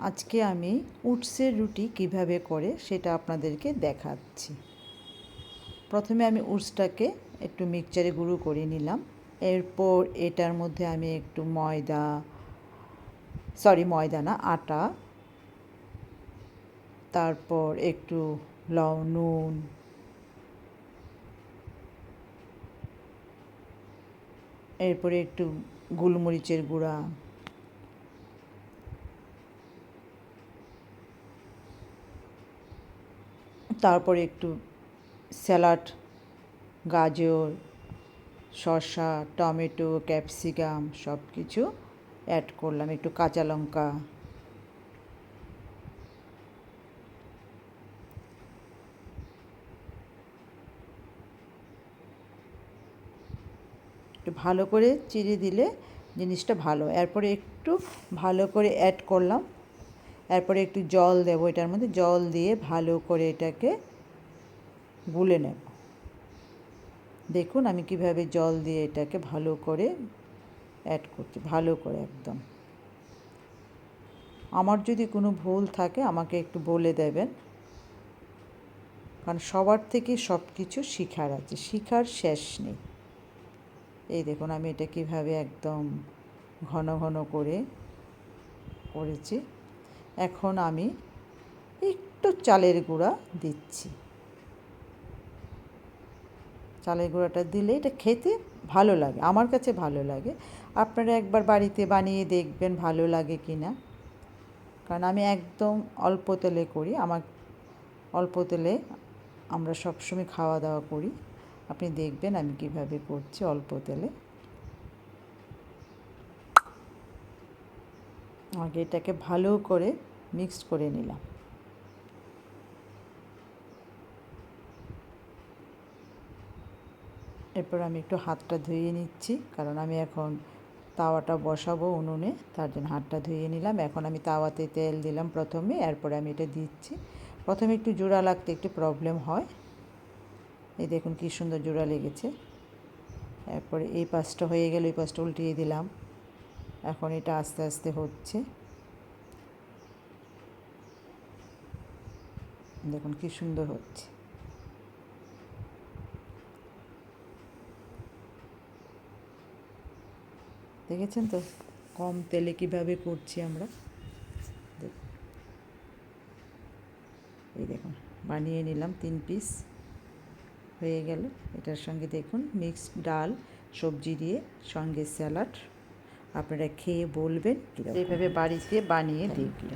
আজকে আমি উটসের রুটি কিভাবে করে সেটা আপনাদেরকে দেখাচ্ছি। প্রথমে আমি উটসটাকে একটু মিক্সচারে গুঁড়ো করে নিলাম। এরপর এটার মধ্যে আমি একটু ময়দা না, আটা, তারপর একটু নুন, এরপরে একটু গোলমরিচের গুঁড়া, তারপরে একটু স্যালাড, গাজর, শসা, টমেটো, ক্যাপসিকাম সব কিছু অ্যাড করলাম, একটু কাঁচা লঙ্কা। একটু ভালো করে চিড়ে দিলে জিনিসটা ভালো। এরপরে একটু ভালো করে অ্যাড করলাম। এরপরে একটু জল দেবো, এটার মধ্যে জল দিয়ে ভালো করে এটাকে গুলে নেব। দেখুন আমি কিভাবে জল দিয়ে এটাকে ভালো করে অ্যাড করছি, ভালো করে একদম। আমার যদি কোনো ভুল থাকে আমাকে একটু বলে দেবেন, কারণ সবার থেকে সব কিছু শেখার আছে, শেখার শেষ নেই। এই দেখুন আমি এটা কিভাবে একদম ঘন ঘন করে করেছি। এখন আমি একটু চালের গুঁড়া দিচ্ছি। চালের গুঁড়াটা দিলে এটা খেতে ভালো লাগে, আমার কাছে ভালো লাগে। আপনারা একবার বাড়িতে বানিয়ে দেখবেন ভালো লাগে কি না। কারণ আমি একদম অল্প তেলে করি, অল্প তেলে আমরা সবসময় খাওয়া দাওয়া করি। আপনি দেখবেন আমি কিভাবে করছি অল্প তেলে। আগে এটাকে ভালো করে মিক্সড করে নিলাম। এরপর আমি একটু হাতটা ধুয়ে নিচ্ছি, কারণ আমি এখন তাওয়াটা বসাবো উনুনে, তার জন্য হাতটা ধুয়ে নিলাম। এখন আমি তাওয়াতে তেল দিলাম প্রথমে, এরপরে আমি এটা দিচ্ছি। প্রথমে একটু জোড়া লাগতে একটু প্রবলেম হয়। এই দেখুন কী সুন্দর জোড়া লেগেছে। এরপরে এই পাশটা হয়ে গেল, এই পাশটা উল্টিয়ে দিলাম। এখন এটা আস্তে আস্তে হচ্ছে। দেখুন কী সুন্দর হচ্ছে। দেখেছেন তো কম তেলে কিভাবে করছি আমরা। এই দেখুন বানিয়ে নিলাম 3 পিস হয়ে গেল। এটার সঙ্গে দেখুন মিক্সড ডাল সবজি দিয়ে, সঙ্গে স্যালাড। আপনারা খেয়ে বলবেন এইভাবে বাড়িতে বানিয়ে দেখলে।